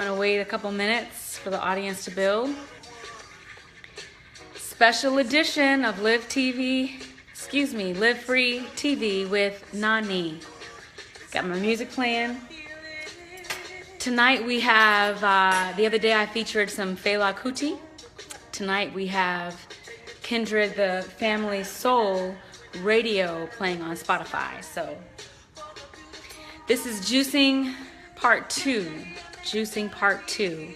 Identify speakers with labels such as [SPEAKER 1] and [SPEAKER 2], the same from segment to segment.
[SPEAKER 1] I'm gonna wait a couple minutes for the audience to build. Special edition of Live Free TV with Noni. Got my music playing. Tonight we have, the other day I featured some Fela Kuti. Tonight we have Kindred the Family Soul radio playing on Spotify. So this is Juicing Part 2. Juicing Part 2.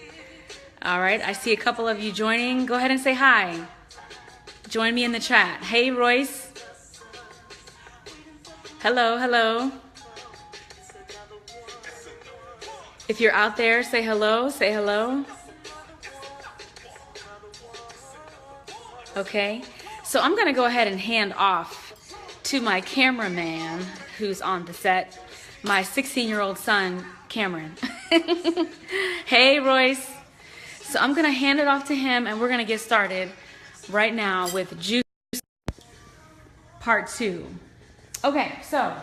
[SPEAKER 1] All right, I see a couple of you joining. Go ahead and say hi. Join me in the chat. Hey, Royce. Hello, hello. If you're out there, say hello, say hello. Okay, so I'm gonna go ahead and hand off to my cameraman who's on the set, my 16-year-old son, Cameron. Hey, Royce. So I'm gonna hand it off to him and we're gonna get started right now with Juice Part 2. Okay, so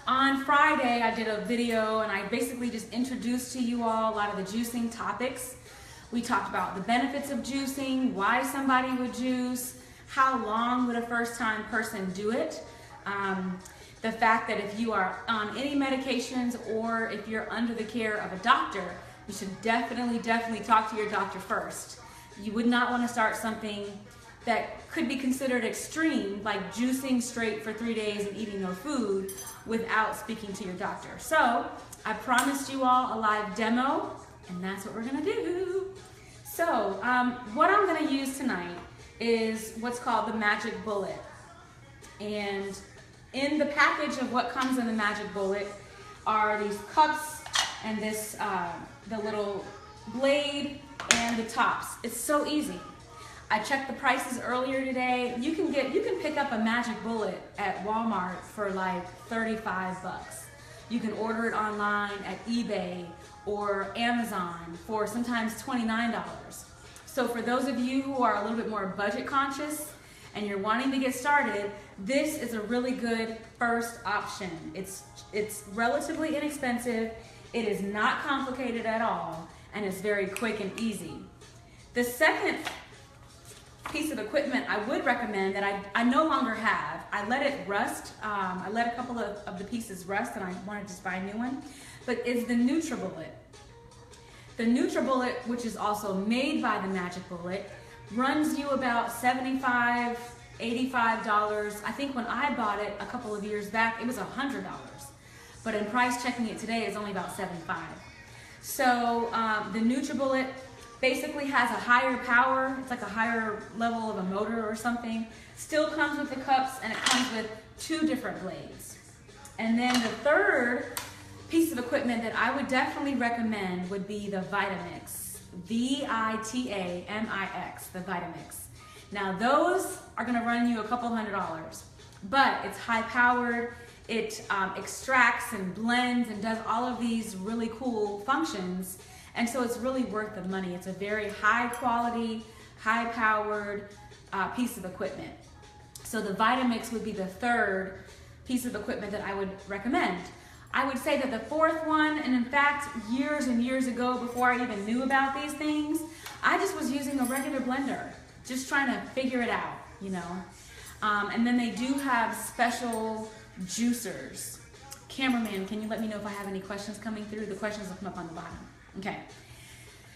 [SPEAKER 1] on Friday, I did a video and I basically just introduced to you all a lot of the juicing topics. We talked about the benefits of juicing, why somebody would juice, how long would a first-time person do it, the fact that if you are on any medications or if you're under the care of a doctor, you should definitely talk to your doctor first. You would not want to start something that could be considered extreme, like juicing straight for 3 days and eating no food without speaking to your doctor. So I promised you all a live demo, and that's what we're gonna do. So what I'm gonna use tonight is what's called the Magic Bullet. And in the package of what comes in the Magic Bullet are these cups and this, the little blade and the tops. It's so easy. I checked the prices earlier today. You can pick up a Magic Bullet at Walmart for like 35 bucks. You can order it online at eBay or Amazon for sometimes $29. So for those of you who are a little bit more budget conscious and you're wanting to get started, this is a really good first option. It's relatively inexpensive. It is not complicated at all, and it's very quick and easy. The second piece of equipment I would recommend that I no longer have, I let it rust, I let a couple of the pieces rust and I wanted to just buy a new one, but is the Nutribullet. The Nutribullet, which is also made by the Magic Bullet, runs you about $75, $85. I think when I bought it a couple of years back, it was $100. But in price checking it today, it's only about $75. So the Nutribullet basically has a higher power. It's like a higher level of a motor or something. Still comes with the cups and it comes with 2 different blades. And then the third piece of equipment that I would definitely recommend would be the Vitamix. V-I-T-A-M-I-X, the Vitamix. Now those are gonna run you a couple $100, but it's high powered. It extracts and blends and does all of these really cool functions. And so it's really worth the money. It's a very high quality, high powered piece of equipment. So the Vitamix would be the third piece of equipment that I would recommend. I would say that the fourth one, and in fact, years and years ago, before I even knew about these things, I just was using a regular blender, just trying to figure it out, you know. And then they do have special juicers. Cameraman, can you let me know if I have any questions coming through? The questions will come up on the bottom. Okay.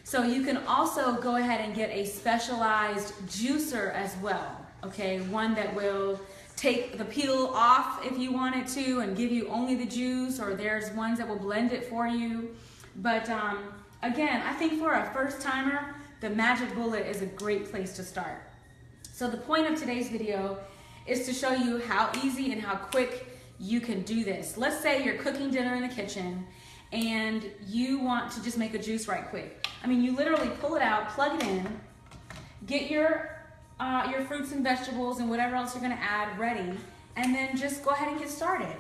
[SPEAKER 1] So you can also go ahead and get a specialized juicer as well. Okay, one that will take the peel off if you want it to and give you only the juice, or there's ones that will blend it for you. But again, I think for a first timer, the Magic Bullet is a great place to start. So the point of today's video is to show you how easy and how quick you can do this. Let's say you're cooking dinner in the kitchen and you want to just make a juice right quick. I mean, you literally pull it out, plug it in, get your fruits and vegetables and whatever else you're gonna add ready, and then just go ahead and get started.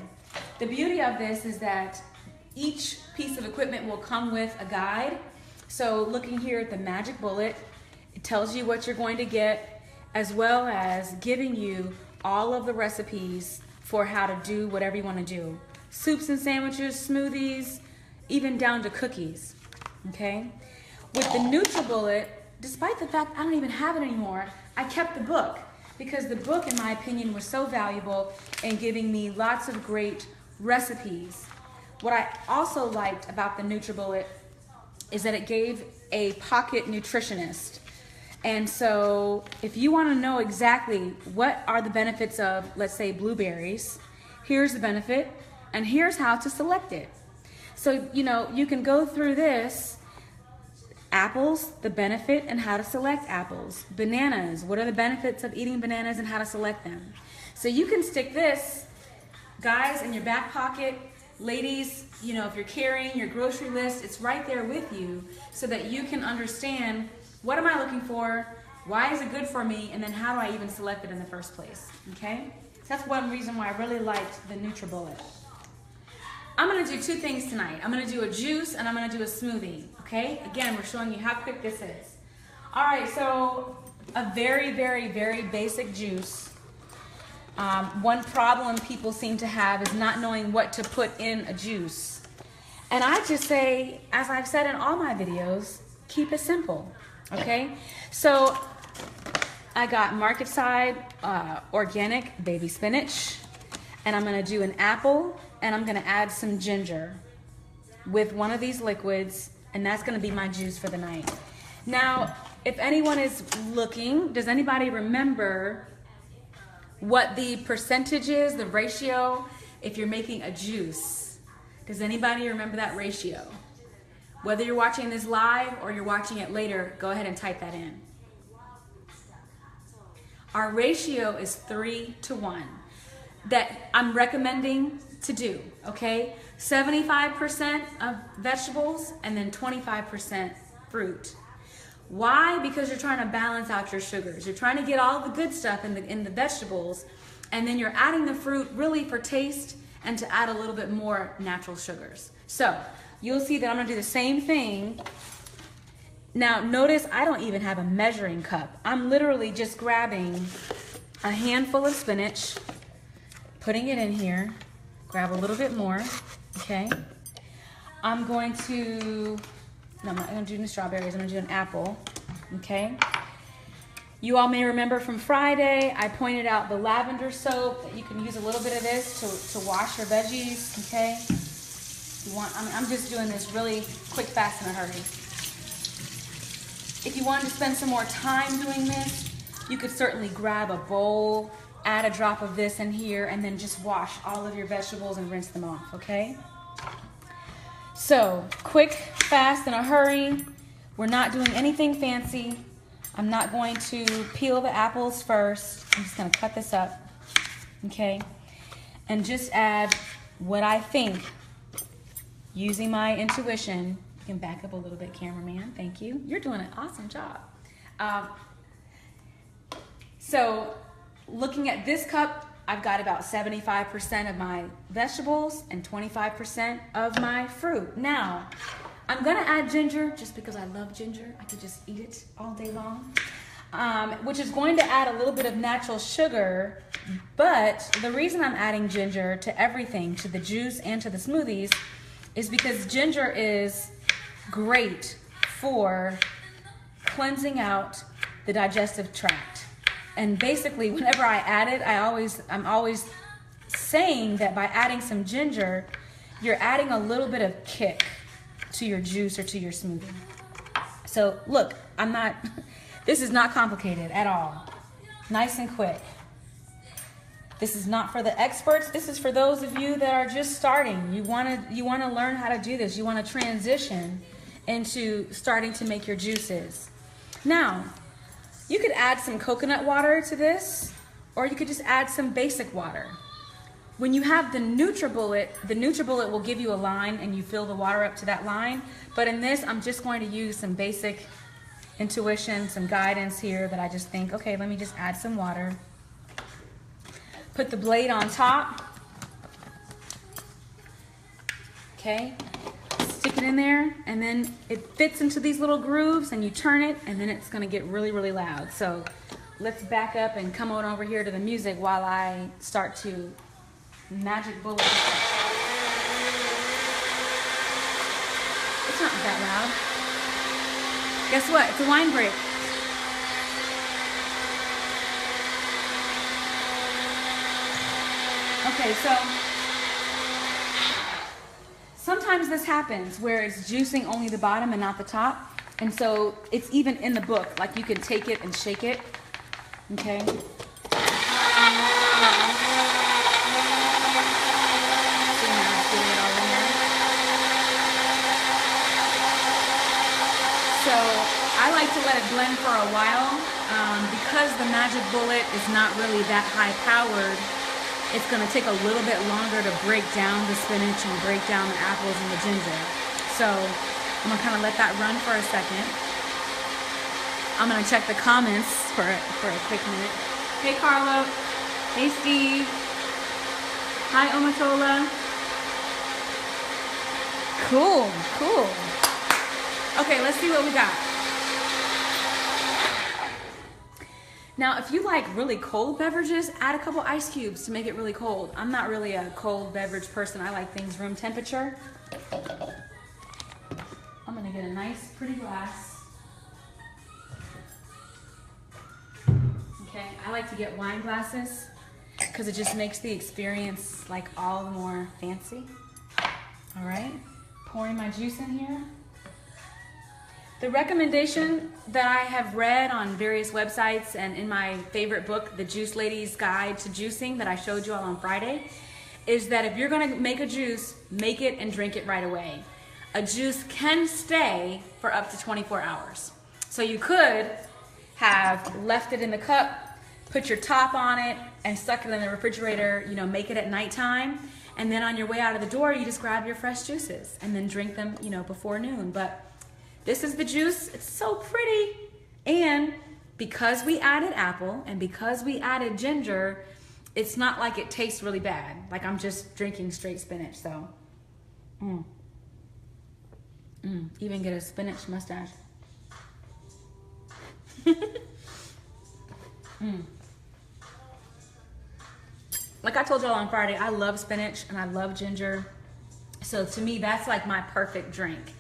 [SPEAKER 1] The beauty of this is that each piece of equipment will come with a guide. So looking here at the Magic Bullet, it tells you what you're going to get, as well as giving you all of the recipes for how to do whatever you want to do. Soups and sandwiches, smoothies, even down to cookies. okay? With the Nutribullet, despite the fact I don't even have it anymore, I kept the book because the book, in my opinion, was so valuable in giving me lots of great recipes. What I also liked about the Nutribullet is that it gave a pocket nutritionist. And so if you want to know exactly what are the benefits of, let's say, blueberries, here's the benefit and here's how to select it. So, you know, you can go through this. Apples, the benefit and how to select apples. Bananas, what are the benefits of eating bananas and how to select them. So you can stick this, guys, in your back pocket. Ladies, you know, if you're carrying your grocery list, it's right there with you so that you can understand, what am I looking for? Why is it good for me? And then how do I even select it in the first place? Okay? So that's one reason why I really liked the Nutribullet. I'm going to do two things tonight. I'm going to do a juice and I'm going to do a smoothie. Okay? Again, we're showing you how quick this is. All right, so a very, very, very basic juice. One problem people seem to have is not knowing what to put in a juice. And I just say, as I've said in all my videos, keep it simple. Okay? So I got market side organic baby spinach. And I'm going to do an apple. And I'm going to add some ginger with one of these liquids, and that's going to be my juice for the night. Now, if anyone is looking, does anybody remember what the percentage is, the ratio, if you're making a juice? Does anybody remember that ratio? Whether you're watching this live or you're watching it later, go ahead and type that in. Our ratio is 3-to-1 that I'm recommending to do, okay? 75% of vegetables and then 25% fruit. Why? Because you're trying to balance out your sugars. You're trying to get all the good stuff in the vegetables, and then you're adding the fruit really for taste and to add a little bit more natural sugars. So you'll see that I'm gonna do the same thing. Now notice I don't even have a measuring cup. I'm literally just grabbing a handful of spinach, putting it in here. Grab a little bit more, okay? I'm going to, no, I'm not going to do any strawberries. I'm going to do an apple, okay? You all may remember from Friday, I pointed out the lavender soap, that you can use a little bit of this to wash your veggies, okay? You want, I'm just doing this really quick, fast, in a hurry. If you wanted to spend some more time doing this, you could certainly grab a bowl, add a drop of this in here, and then just wash all of your vegetables and rinse them off, okay? So, quick, fast, in a hurry. We're not doing anything fancy. I'm not going to peel the apples first. I'm just gonna cut this up, okay? And just add what I think, using my intuition. You can back up a little bit, cameraman, thank you. You're doing an awesome job. So, looking at this cup, I've got about 75% of my vegetables and 25% of my fruit. Now, I'm gonna add ginger just because I love ginger. I could just eat it all day long, which is going to add a little bit of natural sugar. But the reason I'm adding ginger to everything, to the juice and to the smoothies, is because ginger is great for cleansing out the digestive tract. And basically, whenever I add it, I'm always saying that by adding some ginger, you're adding a little bit of kick to your juice or to your smoothie. So look, this is not complicated at all. Nice and quick. This is not for the experts. This is for those of you that are just starting. You want to learn how to do this. You want to transition into starting to make your juices. Now, you could add some coconut water to this, or you could just add some basic water. When you have the Nutribullet will give you a line and you fill the water up to that line. But in this, I'm just going to use some basic intuition, some guidance here that I just think, okay, let me just add some water. Put the blade on top. Okay. Stick it in there, and then it fits into these little grooves, and you turn it, and then it's going to get really, really loud. So let's back up and come on over here to the music while I start to magic bullet. It's not that loud. Guess what? It's a wine break. Okay, so sometimes this happens where it's juicing only the bottom and not the top. And so it's even in the book, like you can take it and shake it. Okay. So I like to let it blend for a while because the magic bullet is not really that high powered. It's going to take a little bit longer to break down the spinach and break down the apples and the ginger. So I'm going to kind of let that run for a second. I'm going to check the comments for a quick minute. Hey Carlo. Hey Steve. Hi Omatola. Cool, cool. Okay, let's see what we got. Now, if you like really cold beverages, add a couple ice cubes to make it really cold. I'm not really a cold beverage person. I like things room temperature. I'm gonna get a nice, pretty glass. Okay, I like to get wine glasses because it just makes the experience like all the more fancy. All right, pouring my juice in here. The recommendation that I have read on various websites and in my favorite book, The Juice Lady's Guide to Juicing, that I showed you all on Friday, is that if you're gonna make a juice, make it and drink it right away. A juice can stay for up to 24 hours. So you could have left it in the cup, put your top on it, and stuck it in the refrigerator, you know, make it at nighttime, and then on your way out of the door, you just grab your fresh juices and then drink them, you know, before noon. But this is the juice. It's so pretty. And because we added apple and because we added ginger, it's not like it tastes really bad. Like I'm just drinking straight spinach. So, even get a spinach mustache. Like I told y'all on Friday, I love spinach and I love ginger. So to me, that's like my perfect drink.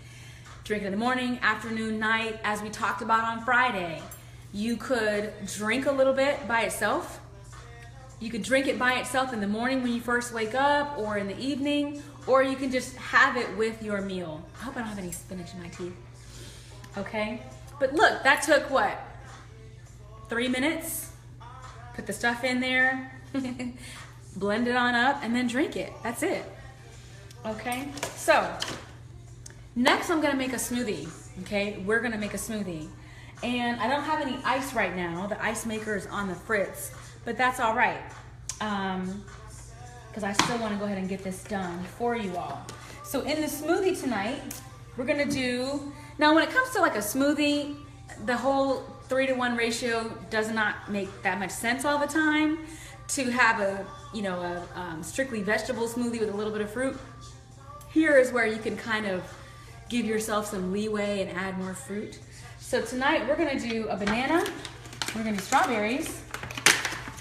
[SPEAKER 1] Drink it in the morning, afternoon, night. As we talked about on Friday, you could drink a little bit by itself. You could drink it by itself in the morning when you first wake up or in the evening, or you can just have it with your meal. I hope I don't have any spinach in my teeth. Okay, but look, that took what? 3 minutes? Put the stuff in there, blend it on up, and then drink it. That's it. Okay, so next, I'm gonna make a smoothie, okay? We're gonna make a smoothie. And I don't have any ice right now. The ice maker is on the fritz, but that's all right. Because I still wanna go ahead and get this done for you all. So in the smoothie tonight, we're gonna do, now when it comes to like a smoothie, the whole 3-to-1 ratio does not make that much sense all the time. To have a, you know, a strictly vegetable smoothie with a little bit of fruit, here is where you can kind of give yourself some leeway and add more fruit. So tonight we're gonna do a banana, we're gonna do strawberries,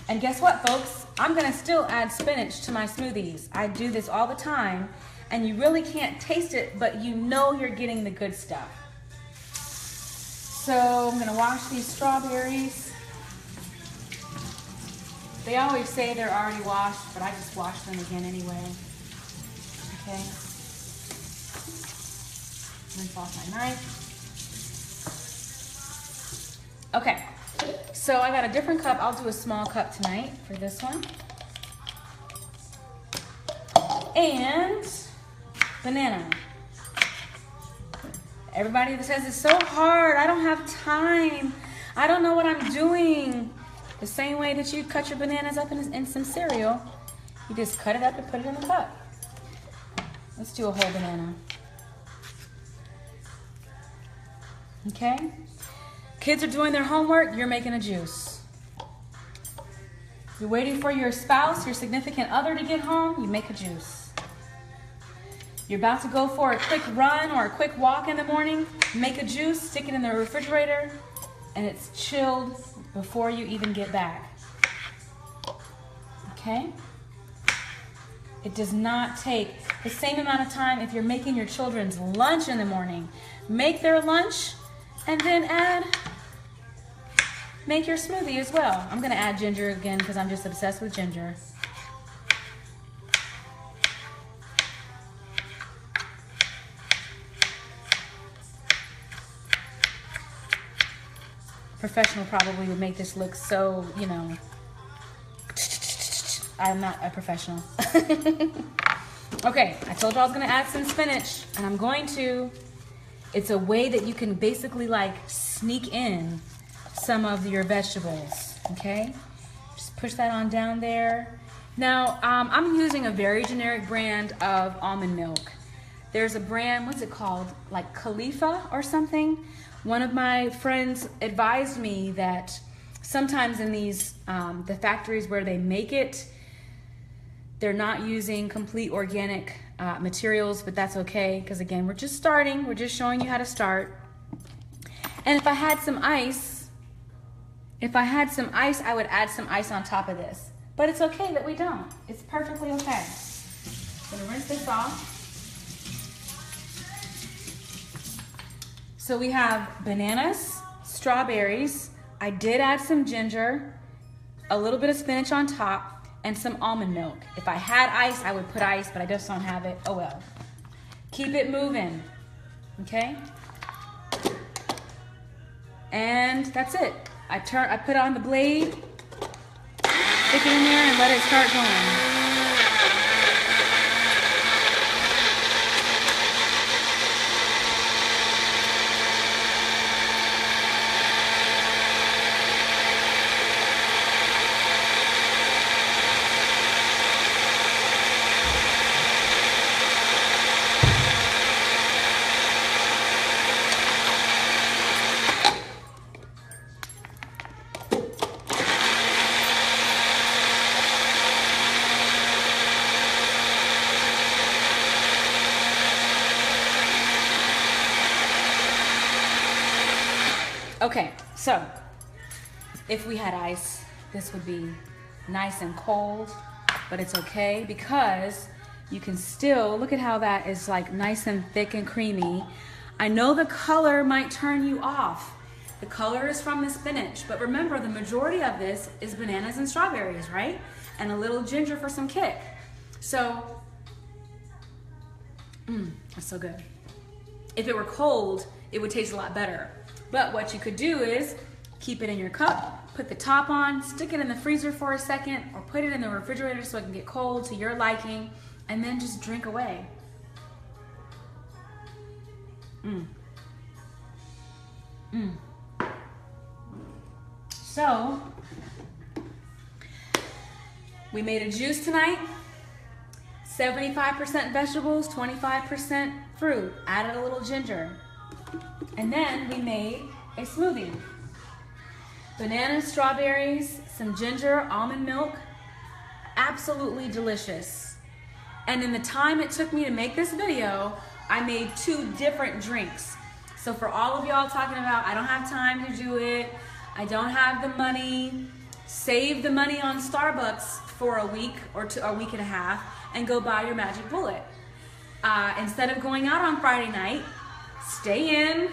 [SPEAKER 1] and guess what, folks? I'm gonna still add spinach to my smoothies. I do this all the time, and you really can't taste it, but you know you're getting the good stuff. So I'm gonna wash these strawberries. They always say they're already washed, but I just wash them again anyway. Okay. Rinse off my knife. Okay, so I got a different cup. I'll do a small cup tonight for this one. And banana. Everybody that says it's so hard, I don't have time, I don't know what I'm doing. The same way that you cut your bananas up in some cereal, you just cut it up and put it in the cup. Let's do a whole banana. Okay? Kids are doing their homework, you're making a juice. You're waiting for your spouse, your significant other to get home, you make a juice. You're about to go for a quick run or a quick walk in the morning, make a juice, stick it in the refrigerator, and it's chilled before you even get back. Okay? It does not take the same amount of time if you're making your children's lunch in the morning. Make their lunch, And then make your smoothie as well. I'm gonna add ginger again because I'm just obsessed with ginger. Professional probably would make this look so, you know, I'm not a professional. Okay, I told you I was gonna add some spinach, and I'm going to, it's a way that you can basically like sneak in some of your vegetables, okay? Just push that on down there. Now, I'm using a very generic brand of almond milk. There's a brand, what's it called? Like Khalifa or something? One of my friends advised me that sometimes in these, the factories where they make it, they're not using complete organic materials, but that's okay, because again, we're just starting. We're just showing you how to start. And if I had some ice, I would add some ice on top of this. But it's okay that we don't. It's perfectly okay. I'm gonna rinse this off. So we have bananas, strawberries. I did add some ginger, a little bit of spinach on top, and some almond milk. If I had ice, I would put ice, but I just don't have it. Oh well. Keep it moving, okay? And that's it. I put on the blade, stick it in there, and let it start going. Okay, so if we had ice, this would be nice and cold, but it's okay because you can still, look at how that is like nice and thick and creamy. I know the color might turn you off. The color is from the spinach, but remember the majority of this is bananas and strawberries, right? And a little ginger for some kick. So, that's so good. If it were cold, it would taste a lot better. But what you could do is keep it in your cup, put the top on, stick it in the freezer for a second, or put it in the refrigerator so it can get cold to your liking, and then just drink away. So, we made a juice tonight. 75% vegetables, 25% fruit. Added a little ginger. And then we made a smoothie. Bananas, strawberries, some ginger, almond milk. Absolutely delicious. And in the time it took me to make this video, I made 2 different drinks. So for all of y'all talking about, I don't have time to do it, I don't have the money, save the money on Starbucks for a week or a week and a half and go buy your magic bullet. Instead of going out on Friday night, stay in,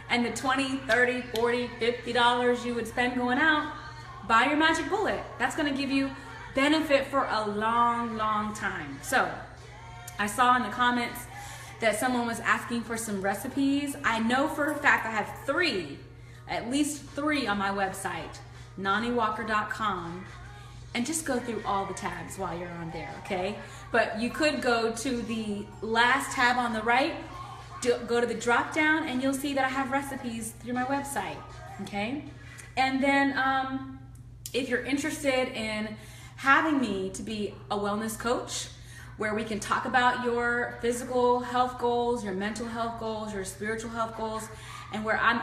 [SPEAKER 1] and the $20, $30, $40, $50 you would spend going out, buy your magic bullet. That's gonna give you benefit for a long, long time. So, I saw in the comments that someone was asking for some recipes. I know for a fact I have 3, at least 3 on my website, NoniWalker.com. And just go through all the tabs while you're on there, okay? But you could go to the last tab on the right, go to the drop down, and you'll see that I have recipes through my website, okay? And then if you're interested in having me to be a wellness coach, where we can talk about your physical health goals, your mental health goals, your spiritual health goals, and where I'm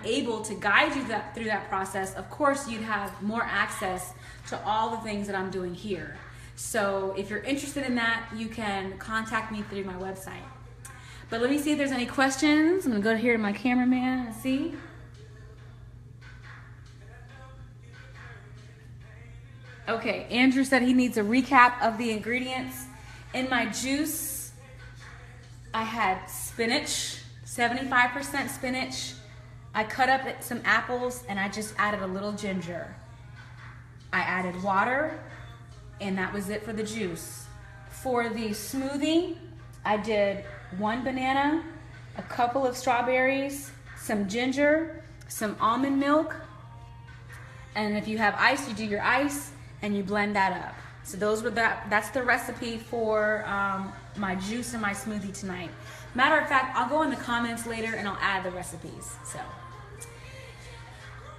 [SPEAKER 1] able to guide you through that process, of course you'd have more access to all the things that I'm doing here. So if you're interested in that, you can contact me through my website. But let me see if there's any questions. I'm gonna go here to my cameraman and see. Okay, Andrew said he needs a recap of the ingredients. In my juice, I had spinach, 75% spinach. I cut up some apples and I just added a little ginger. I added water and that was it for the juice. For the smoothie, I did 1 banana, a couple of strawberries, some ginger, some almond milk, and if you have ice, you do your ice and you blend that up. So that's the recipe for my juice and my smoothie tonight. Matter of fact, I'll go in the comments later and I'll add the recipes. So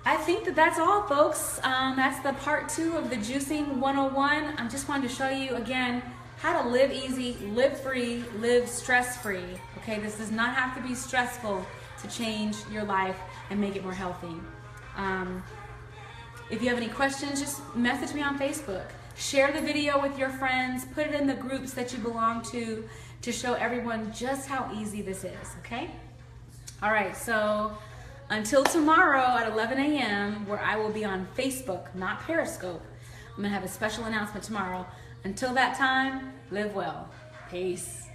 [SPEAKER 1] I think that's all, folks. That's the part 2 of the Juicing 101. I just wanted to show you again how to live easy, live free, live stress-free. Okay, this does not have to be stressful to change your life and make it more healthy. If you have any questions, just message me on Facebook. Share the video with your friends. Put it in the groups that you belong to show everyone just how easy this is, okay? All right, so until tomorrow at 11 a.m., where I will be on Facebook, not Periscope. I'm gonna have a special announcement tomorrow. Until that time, live well. Peace.